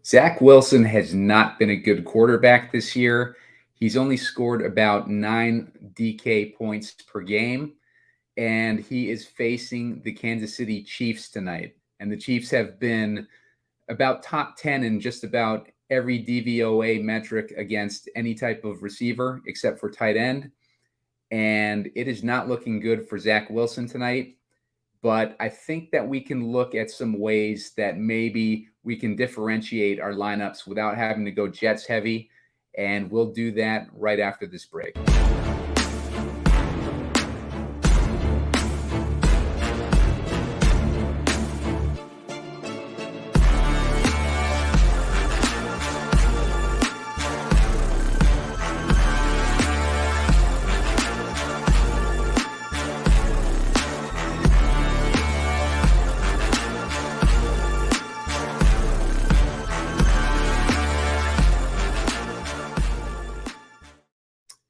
Zach Wilson has not been a good quarterback this year. He's only scored about 9 DK points per game, and he is facing the Kansas City Chiefs tonight. And the Chiefs have been about top 10 in just about every DVOA metric against any type of receiver except for tight end. And it is not looking good for Zach Wilson tonight. But I think that we can look at some ways that maybe we can differentiate our lineups without having to go Jets heavy. And we'll do that right after this break.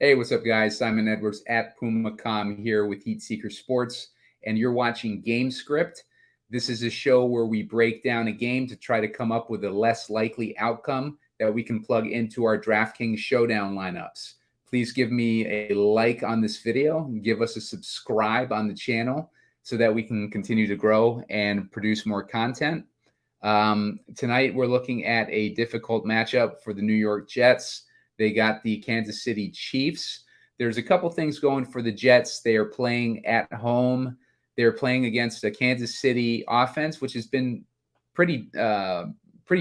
Hey, what's up, guys? Simon Edwards at Pumacom here with Heat Seeker Sports, and you're watching Gamescript. This is a show where we break down a game to try to come up with a less likely outcome that we can plug into our DraftKings Showdown lineups. Please give me a like on this video and give us a subscribe on the channel so that we can continue to grow and produce more content. Tonight, we're looking at a difficult matchup for the New York Jets. They got the Kansas City Chiefs. There's a couple things going for the Jets. They are playing at home. They're playing against a Kansas City offense, which has been pretty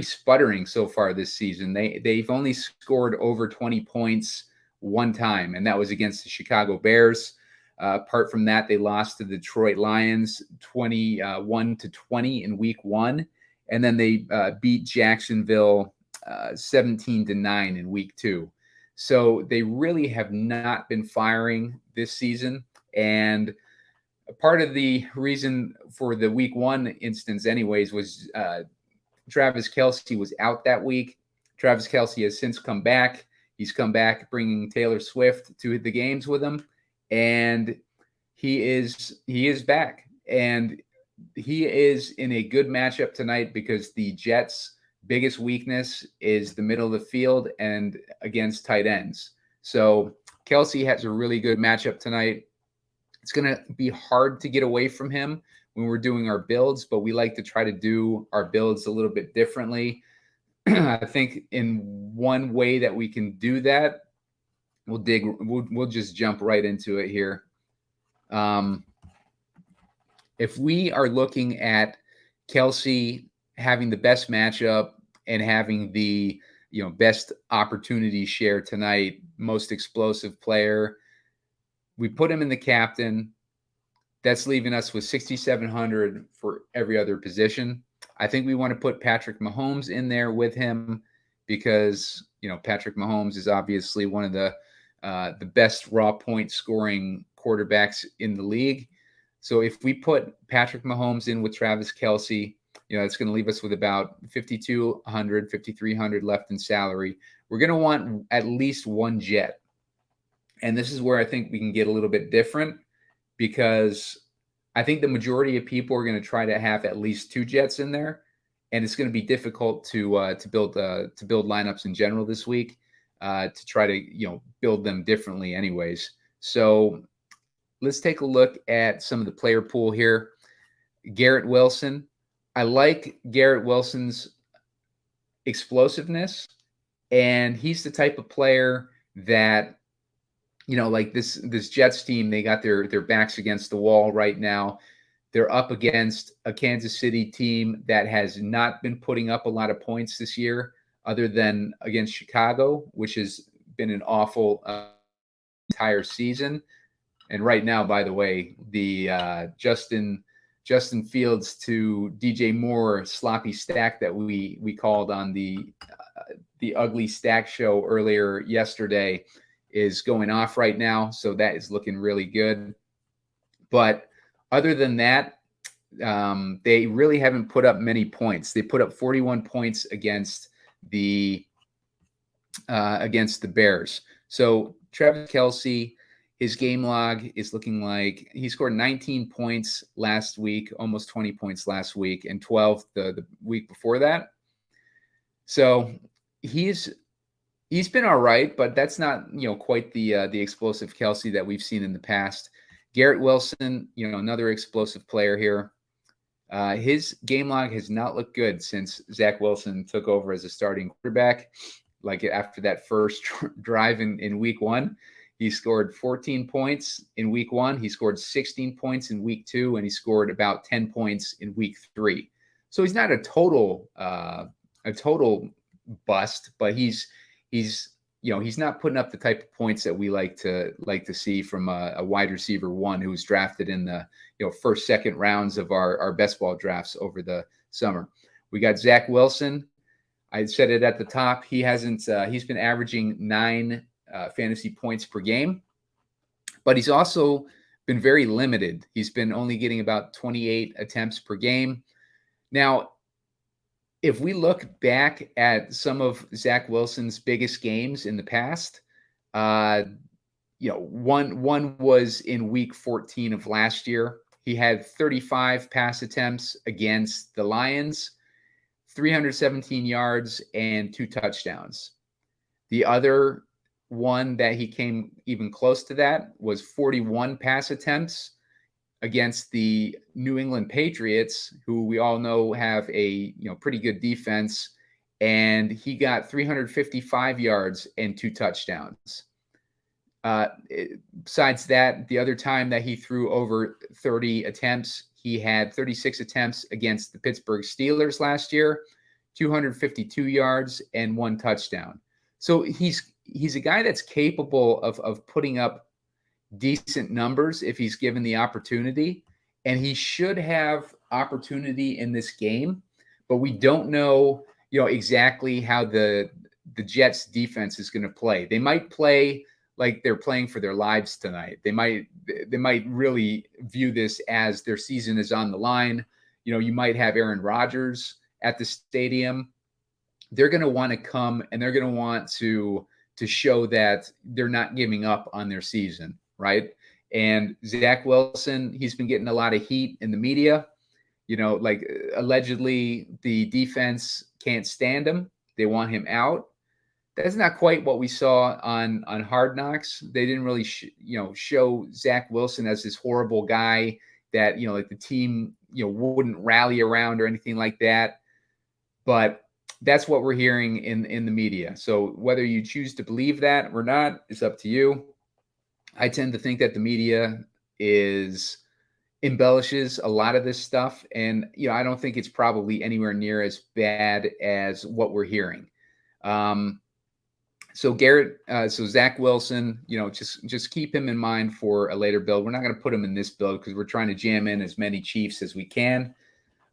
sputtering so far this season. They've only scored over 20 points one time, and that was against the Chicago Bears. Apart from that, they lost to the Detroit Lions 21-20 in Week 1, and then they beat Jacksonville 17-9 in Week 2. So they really have not been firing this season. And part of the reason for the Week 1 instance anyways was Travis Kelce was out that week. Travis Kelce has since come back. He's come back bringing Taylor Swift to the games with him. And he is back. And he is in a good matchup tonight because the Jets' biggest weakness is the middle of the field and against tight ends. So Kelce has a really good matchup tonight. It's going to be hard to get away from him when we're doing our builds, but we like to try to do our builds a little bit differently. I think in one way that we can do that, we'll just jump right into it here. If we are looking at Kelce having the best matchup and having the best opportunity share tonight, most explosive player, we put him in the captain. That's leaving us with 6,700 for every other position. I think we want to put Patrick Mahomes in there with him because Patrick Mahomes is obviously one of the best raw point scoring quarterbacks in the league. So if we put Patrick Mahomes in with Travis Kelce, it's going to leave us with about 5,200, 5,300 left in salary. We're going to want at least one Jet. And this is where I think we can get a little bit different because I think the majority of people are going to try to have at least two Jets in there. And it's going to be difficult to build lineups in general this week to try to, build them differently anyways. So let's take a look at some of the player pool here. Garrett Wilson. I like Garrett Wilson's explosiveness, and he's the type of player that, like this Jets team, they got their backs against the wall right now. They're up against a Kansas City team that has not been putting up a lot of points this year, other than against Chicago, which has been an awful entire season. And right now, by the way, the Justin Fields to DJ Moore sloppy stack that we called on the Ugly Stack show earlier yesterday is going off right now. So that is looking really good. But other than that, they really haven't put up many points. They put up 41 points against the Bears. So Travis Kelce, his game log is looking like he scored 19 points last week, almost 20 points last week, and 12 the week before that. So he's been all right, but that's not quite the explosive Kelsey that we've seen in the past. Garrett Wilson, another explosive player here. His game log has not looked good since Zach Wilson took over as a starting quarterback. Like after that first drive in week 1, he scored 14 points in week 1. He scored 16 points in week 2, and he scored about 10 points in week 3. So he's not a total bust, but he's he's not putting up the type of points that we like to see from a wide receiver 1 who was drafted in the first, second rounds of our best ball drafts over the summer. We got Zach Wilson. I said it at the top. He's been averaging 9 fantasy points per game, but he's also been very limited. He's been only getting about 28 attempts per game. Now, if we look back at some of Zach Wilson's biggest games in the past, one was in week 14 of last year. He had 35 pass attempts against the Lions, 317 yards, and 2 touchdowns. The other one that he came even close to that was 41 pass attempts against the New England Patriots, who we all know have a pretty good defense, and he got 355 yards and 2 touchdowns. Besides that, the other time that he threw over 30 attempts, he had 36 attempts against the Pittsburgh Steelers last year, 252 yards and 1 touchdown. So he's a guy that's capable of putting up decent numbers if he's given the opportunity, and he should have opportunity in this game, but we don't know exactly how the Jets defense is going to play. They might play like they're playing for their lives tonight. They might really view this as their season is on the line. You might have Aaron Rodgers at the stadium. They're going to want to come and they're going to want to show that they're not giving up on their season, right? And Zach Wilson, he's been getting a lot of heat in the media. Like allegedly the defense can't stand him. They want him out. That's not quite what we saw on Hard Knocks. They didn't really show Zach Wilson as this horrible guy that like the team wouldn't rally around or anything like that. But that's what we're hearing in the media. So whether you choose to believe that or not, it's up to you. I tend to think that the media embellishes a lot of this stuff, and I don't think it's probably anywhere near as bad as what we're hearing. So Zach Wilson, just keep him in mind for a later build. We're not going to put him in this build because we're trying to jam in as many Chiefs as we can.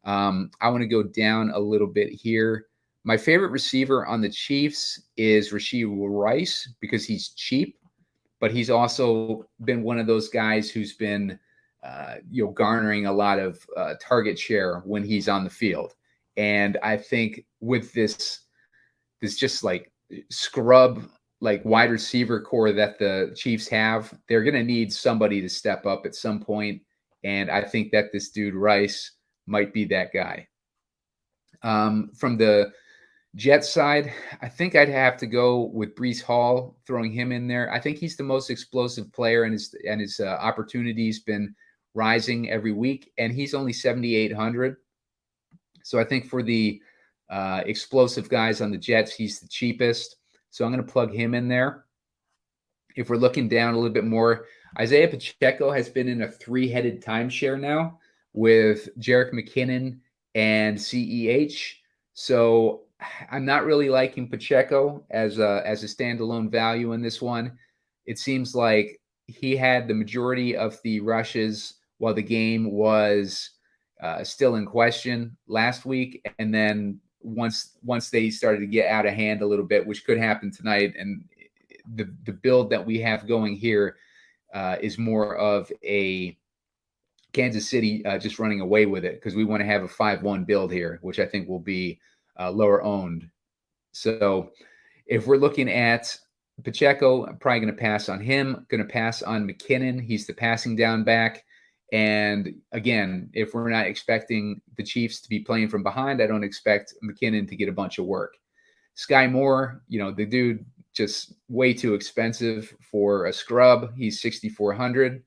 I want to go down a little bit here. My favorite receiver on the Chiefs is Rashee Rice because he's cheap, but he's also been one of those guys who's been, garnering a lot of target share when he's on the field. And I think with this just like scrub, like wide receiver core that the Chiefs have, they're going to need somebody to step up at some point. And I think that this dude Rice might be that guy. From the Jets side, I think I'd have to go with Breece Hall, throwing him in there. I think he's the most explosive player, and his opportunity's been rising every week, and he's only 7,800. So I think for the explosive guys on the Jets, he's the cheapest. So I'm going to plug him in there. If we're looking down a little bit more, Isaiah Pacheco has been in a 3-headed timeshare now with Jerick McKinnon and CEH. So I'm not really liking Pacheco as a standalone value in this one. It seems like he had the majority of the rushes while the game was still in question last week, and then once they started to get out of hand a little bit, which could happen tonight, and the build that we have going here is more of a Kansas City just running away with it because we want to have a 5-1 build here, which I think will be lower owned. So if we're looking at Pacheco, I'm probably going to pass on him. Going to pass on McKinnon. He's the passing down back. And again, if we're not expecting the Chiefs to be playing from behind, I don't expect McKinnon to get a bunch of work. Sky Moore, the dude just way too expensive for a scrub. He's 6,400.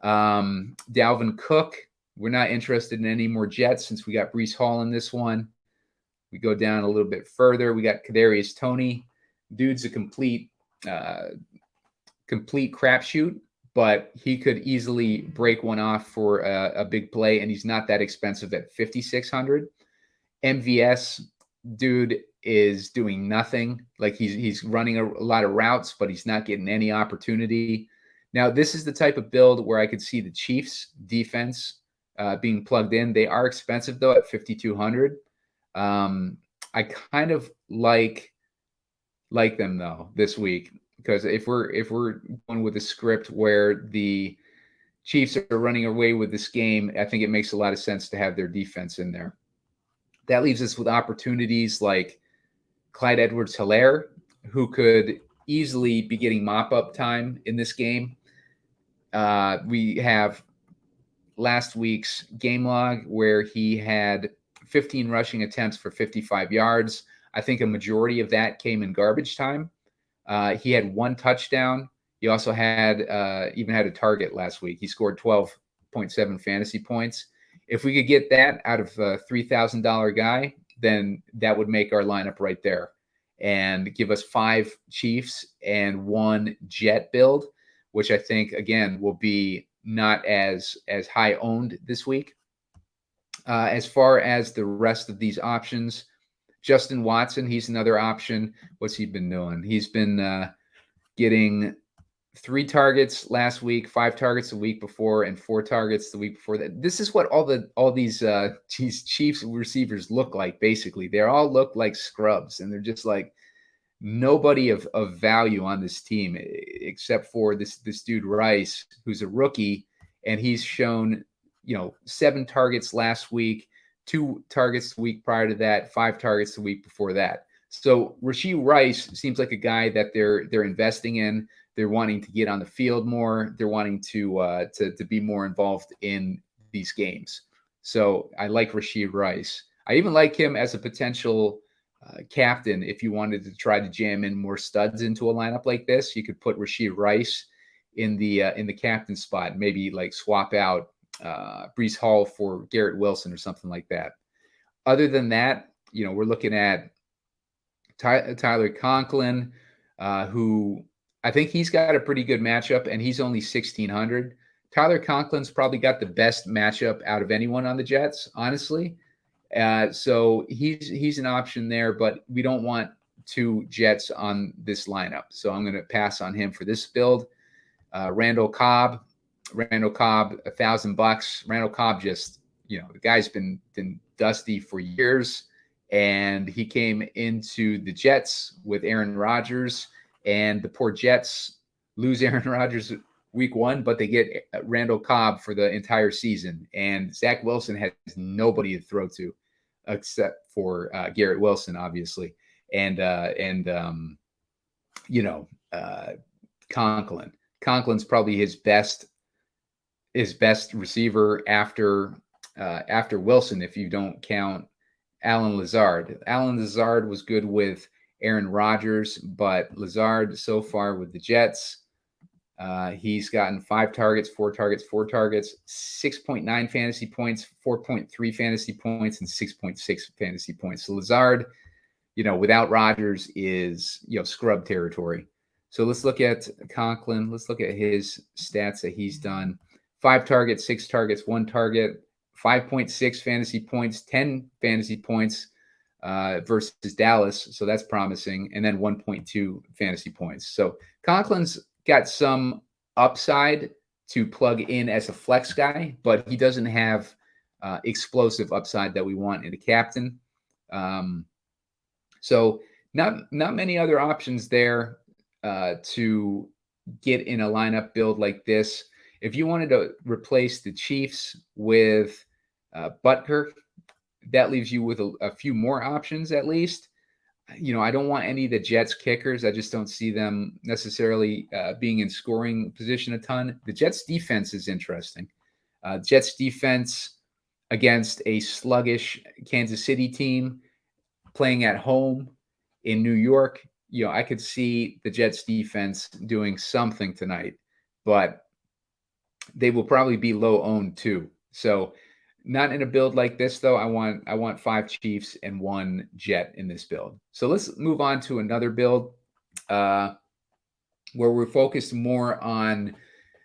Dalvin Cook, we're not interested in any more Jets since we got Breece Hall in this one. We go down a little bit further. We got Kadarius Toney. Dude's a complete crapshoot, but he could easily break one off for a big play, and he's not that expensive at 5,600. MVS, dude is doing nothing. Like he's running a lot of routes, but he's not getting any opportunity. Now, this is the type of build where I could see the Chiefs defense being plugged in. They are expensive though at 5,200. I kind of like them though this week, because if we're going with a script where the Chiefs are running away with this game, I think it makes a lot of sense to have their defense in there. That leaves us with opportunities like Clyde Edwards-Helaire, who could easily be getting mop-up time in this game. We have last week's game log where he had 15 rushing attempts for 55 yards. I think a majority of that came in garbage time. He had one touchdown. He also had even had a target last week. He scored 12.7 fantasy points. If we could get that out of a $3,000 guy, then that would make our lineup right there and give us 5 Chiefs and 1 Jet build, which I think, again, will be not as high owned this week. As far as the rest of these options, Justin Watson, he's another option. What's he been doing? He's been getting 3 targets last week, 5 targets the week before, and 4 targets the week before that. This is what all these Chiefs receivers look like, basically. They all look like scrubs, and they're just like nobody of value on this team except for this dude Rice, who's a rookie, and he's shown 7 targets last week, 2 targets the week prior to that, 5 targets the week before that. So Rashee Rice seems like a guy that they're investing in. They're wanting to get on the field more. They're wanting to be more involved in these games. So I like Rashee Rice. I even like him as a potential captain. If you wanted to try to jam in more studs into a lineup like this, you could put Rashee Rice in the captain spot. Maybe like swap out Breece Hall for Garrett Wilson or something like that. Other than that, we're looking at Tyler Conklin, who I think he's got a pretty good matchup, and he's only 1,600. Tyler Conklin's probably got the best matchup out of anyone on the Jets, honestly. So he's an option there, but we don't want 2 Jets on this lineup. So I'm going to pass on him for this build. Randall Cobb, $1,000. Randall Cobb just, the guy's been dusty for years, and he came into the Jets with Aaron Rodgers, and the poor Jets lose Aaron Rodgers week 1, but they get Randall Cobb for the entire season. And Zach Wilson has nobody to throw to except for Garrett Wilson, obviously. And Conklin. Conklin's probably his best receiver after Wilson, if you don't count Allen Lazard. Allen Lazard was good with Aaron Rodgers, but Lazard so far with the Jets, he's gotten 5 targets, 4 targets, 6.9 fantasy points, 4.3 fantasy points, and 6.6 fantasy points. So Lazard, without Rodgers is, scrub territory. So let's look at Conklin. Let's look at his stats that he's done. 5 targets, 6 targets, 1 target, 5.6 fantasy points, 10 fantasy points versus Dallas. So that's promising. And then 1.2 fantasy points. So Conklin's got some upside to plug in as a flex guy, but he doesn't have explosive upside that we want in a captain. So not many other options there to get in a lineup build like this. If you wanted to replace the Chiefs with Butker, that leaves you with a few more options at least. I don't want any of the Jets kickers. I just don't see them necessarily being in scoring position a ton. The Jets defense is interesting. Jets defense against a sluggish Kansas City team playing at home In New York, I could see the Jets defense doing something tonight, but they will probably be low owned too. So not in a build like this though. I want 5 Chiefs and 1 Jet in this build. So let's move on to another build where we're focused more on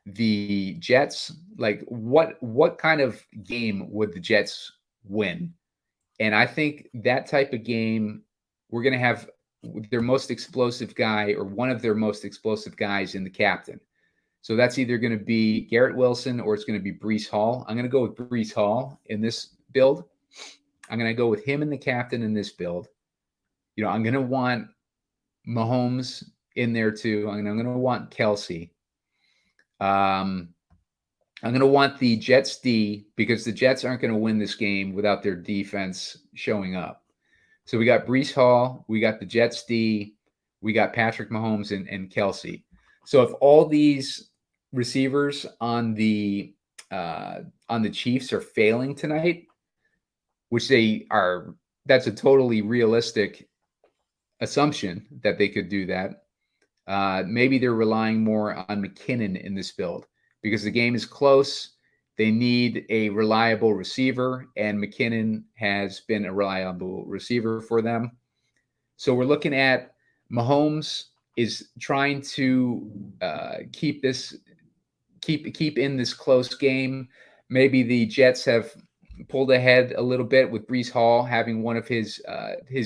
the Jets. Like what kind of game would the Jets win? And I think that type of game, we're going to have their most explosive guy or one of their most explosive guys in the captain. So that's either going to be Garrett Wilson or it's going to be Breece Hall. I'm going to go with Breece Hall in this build. I'm going to go with him in the captain in this build. I'm going to want Mahomes in there too. I'm going to want Kelsey. I'm going to want the Jets D because the Jets aren't going to win this game without their defense showing up. So we got Breece Hall, we got the Jets D, we got Patrick Mahomes and Kelsey. So if all these receivers on the Chiefs are failing tonight, which they are, that's a totally realistic assumption that they could do that. Maybe they're relying more on McKinnon in this build because the game is close. They need a reliable receiver, and McKinnon has been a reliable receiver for them. So we're looking at Mahomes is trying to keep in this close game. Maybe the Jets have pulled ahead a little bit with Breece Hall having one of his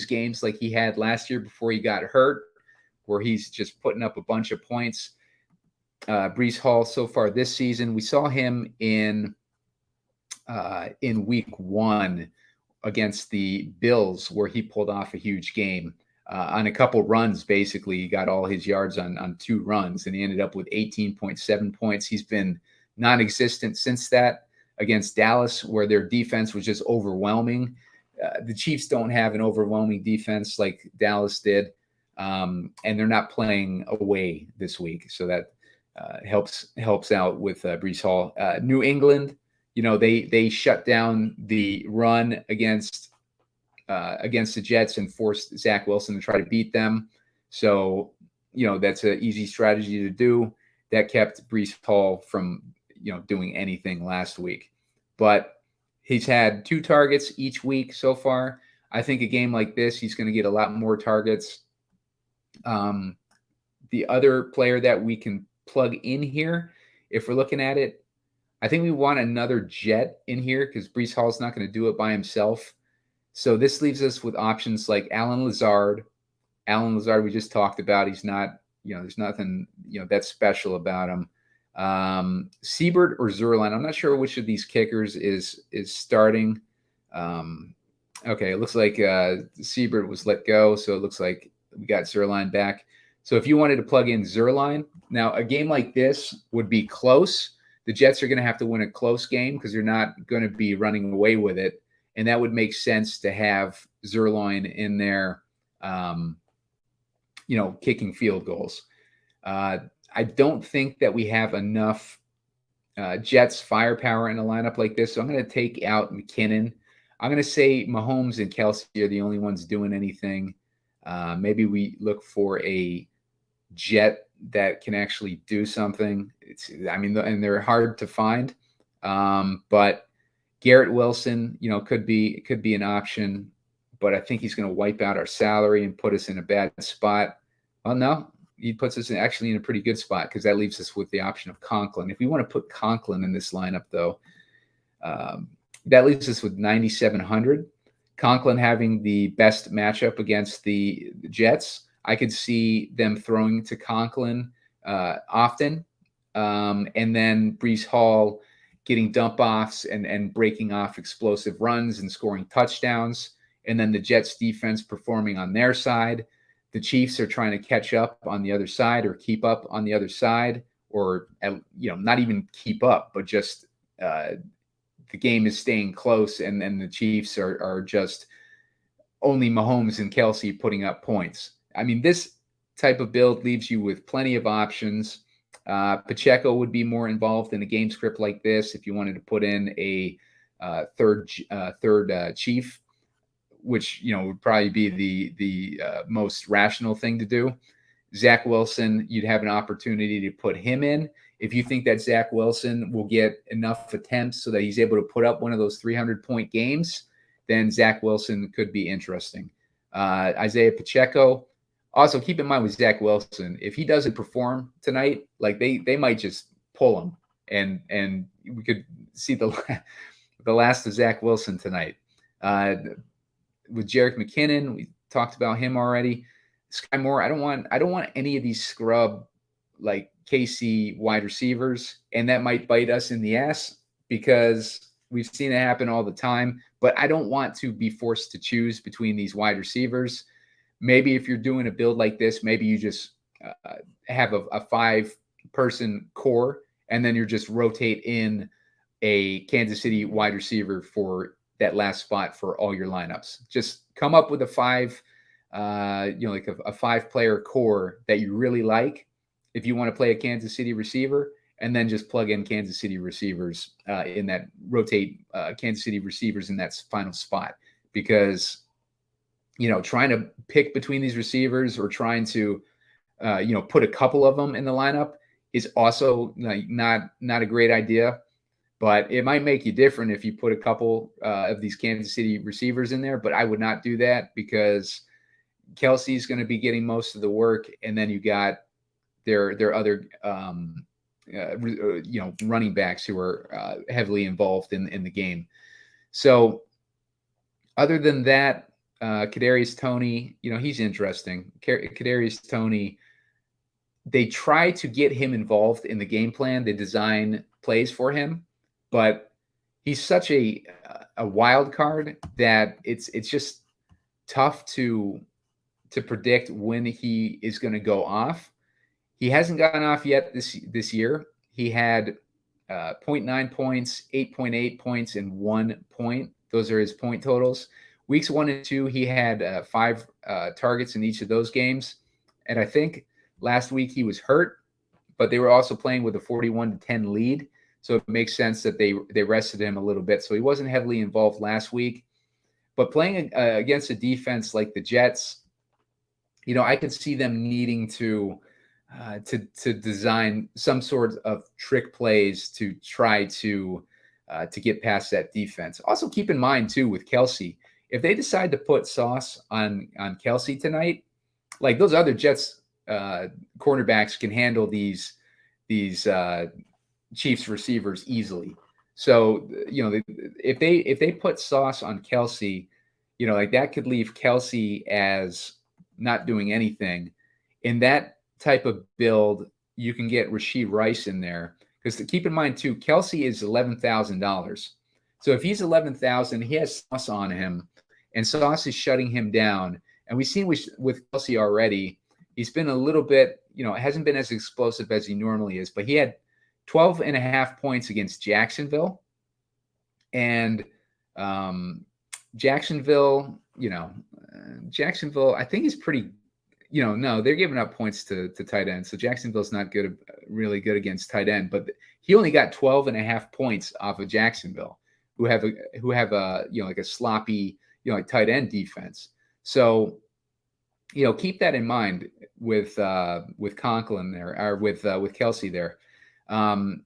games like he had last year before he got hurt, where he's just putting up a bunch of points. Breece Hall so far this season, we saw him in week 1 against the Bills, where he pulled off a huge game on a couple runs. Basically, he got all his yards on 2 runs, and he ended up with 18.7 points. He's been non-existent since that against Dallas, where their defense was just overwhelming. The Chiefs don't have an overwhelming defense like Dallas did, and they're not playing away this week, so that helps out with Breece Hall. New England, they shut down the run against the Jets and forced Zach Wilson to try to beat them. So, that's an easy strategy to do. That kept Breece Hall from, doing anything last week. But he's had 2 targets each week so far. I think a game like this, he's going to get a lot more targets. The other player that we can plug in here, if we're looking at it, I think we want another Jet in here because Breece Hall's not going to do it by himself. So this leaves us with options like Allen Lazard. Allen Lazard, we just talked about. He's not, there's nothing, that's special about him. Siebert or Zerline. I'm not sure which of these kickers is starting. Okay, it looks like Siebert was let go, so it looks like we got Zerline back. So if you wanted to plug in Zerline, now a game like this would be close. The Jets are going to have to win a close game because they're not going to be running away with it. And that would make sense to have Zerline in there, kicking field goals. I don't think that we have enough Jets firepower in a lineup like this. So I'm going to take out McKinnon. I'm going to say Mahomes and Kelsey are the only ones doing anything. Maybe we look for a Jet that can actually do something. And they're hard to find. But Garrett Wilson, could be an option, but I think he's going to wipe out our salary and put us in a bad spot. Well, no, he puts us in a pretty good spot because that leaves us with the option of Conklin. If we want to put Conklin in this lineup, though, that leaves us with 9,700. Conklin having the best matchup against the Jets. I could see them throwing to Conklin often, and then Breece Hall getting dump offs and breaking off explosive runs and scoring touchdowns. And then the Jets defense performing on their side. The Chiefs are trying to catch up on the other side or keep up on the other side, or, not even keep up, but just the game is staying close. And then the Chiefs are just only Mahomes and Kelsey putting up points. This type of build leaves you with plenty of options. Pacheco would be more involved in a game script like this if you wanted to put in a third chief. which would probably be the most rational thing to do. Zach Wilson, you'd have an opportunity to put him in. If you think that Zach Wilson will get enough attempts so that he's able to put up one of those 300-point games, then Zach Wilson could be interesting. Isaiah Pacheco. Also, keep in mind with Zach Wilson, if he doesn't perform tonight, like they might just pull him, and we could see the last of Zach Wilson tonight. With Jerick McKinnon, we talked about him already. Sky Moore, I don't want any of these scrub like KC wide receivers, and that might bite us in the ass because we've seen it happen all the time. But I don't want to be forced to choose between these wide receivers. Maybe if you're doing a build like this, maybe you just have a 5-person core, and then you're just rotate in a Kansas City wide receiver for that last spot for all your lineups. Just come up with a 5, like a 5-player core that you really like if you want to play a Kansas City receiver, and then just plug in Kansas City receivers in that rotate Kansas City receivers in that final spot. Because trying to pick between these receivers or trying to put a couple of them in the lineup is also not a great idea. But it might make you different if you put a couple of these Kansas City receivers in there. But I would not do that because Kelsey's going to be getting most of the work, and then you got their other running backs who are heavily involved in the game. So other than that, Kadarius Toney, he's interesting. Kadarius Toney, they try to get him involved in the game plan. They design plays for him, but he's such a wild card that it's just tough to predict when he is going to go off. He hasn't gotten off yet this year. He had 0.9 points, 8.8 points, and 1 point. Those are his point totals. Weeks 1 and 2, he had 5 targets in each of those games. And I think last week he was hurt, but they were also playing with a 41-10 lead. So it makes sense that they rested him a little bit. So he wasn't heavily involved last week. But playing against a defense like the Jets, I could see them needing to design some sort of trick plays to try to get past that defense. Also, keep in mind too with Kelsey, if they decide to put sauce on Kelsey tonight, like those other Jets cornerbacks can handle these Chiefs receivers easily. So if they put sauce on Kelsey, like that could leave Kelsey as not doing anything. In that type of build, you can get Rashee Rice in there, because keep in mind too, Kelsey is $11,000. So if he's $11,000, he has Sauce on him, and Sauce is shutting him down. And we've seen with Kelsey already, he's been a little bit, it hasn't been as explosive as he normally is, but he had 12.5 points against Jacksonville, and Jacksonville, I think is pretty. No, they're giving up points to tight end. So Jacksonville's not really good against tight end, but he only got 12.5 points off of Jacksonville, who have a like a sloppy, like tight end defense. So, keep that in mind with Conklin there, or with Kelsey there. In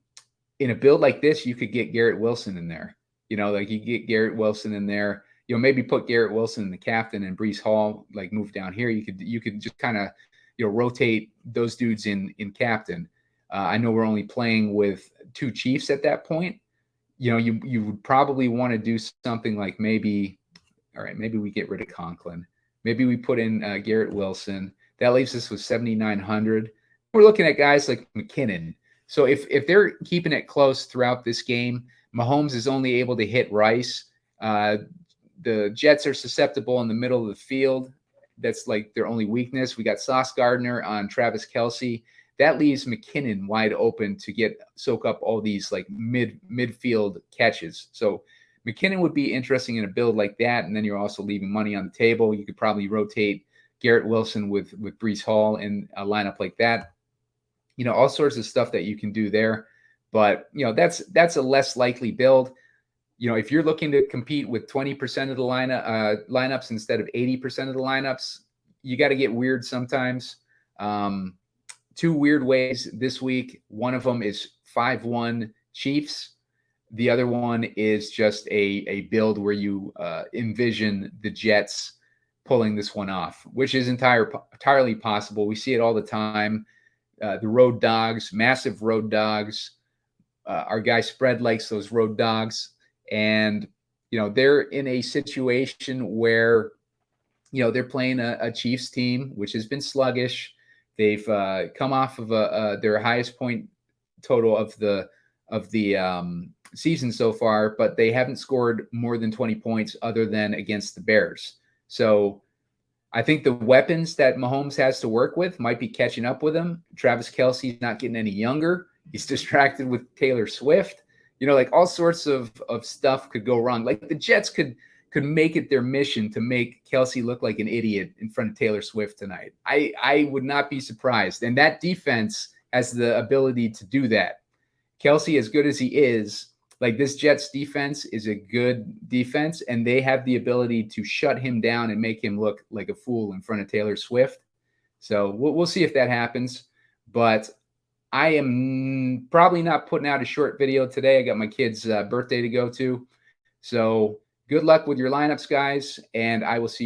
a build like this, you could get Garrett Wilson in there. Like you get Garrett Wilson in there. Maybe put Garrett Wilson in the captain and Breece Hall, like move down here. You could just kind of, rotate those dudes in captain. I know we're only playing with 2 Chiefs at that point. You would probably want to do something like maybe we get rid of Conklin. Maybe we put in Garrett Wilson. That leaves us with 7,900. We're looking at guys like McKinnon. So if they're keeping it close throughout this game, Mahomes is only able to hit Rice. The Jets are susceptible in the middle of the field. That's like their only weakness. We got Sauce Gardner on Travis Kelce. That leaves McKinnon wide open to soak up all these like midfield catches. So McKinnon would be interesting in a build like that. And then you're also leaving money on the table. You could probably rotate Garrett Wilson with Breece Hall in a lineup like that. All sorts of stuff that you can do there. But, that's a less likely build. if you're looking to compete with 20% of the lineups instead of 80% of the lineups, you got to get weird sometimes. Two weird ways this week. One of them is 5-1 Chiefs. The other one is just a build where you envision the Jets pulling this one off, which is entirely possible. We see it all the time. The road dogs, massive road dogs. Our guy Spread likes those road dogs. And, they're in a situation where, they're playing a Chiefs team, which has been sluggish. They've come off of their highest point total of the season so far, but they haven't scored more than 20 points other than against the Bears. So I think the weapons that Mahomes has to work with might be catching up with him. Travis Kelce's not getting any younger. He's distracted with Taylor Swift. Like all sorts of stuff could go wrong. Like the Jets could make it their mission to make Kelce look like an idiot in front of Taylor Swift tonight. I would not be surprised. And that defense has the ability to do that. Kelce, as good as he is, like this Jets defense is a good defense, and they have the ability to shut him down and make him look like a fool in front of Taylor Swift. So we'll see if that happens. But I am probably not putting out a short video today. I got my kid's birthday to go to. So good luck with your lineups, guys, and I will see you.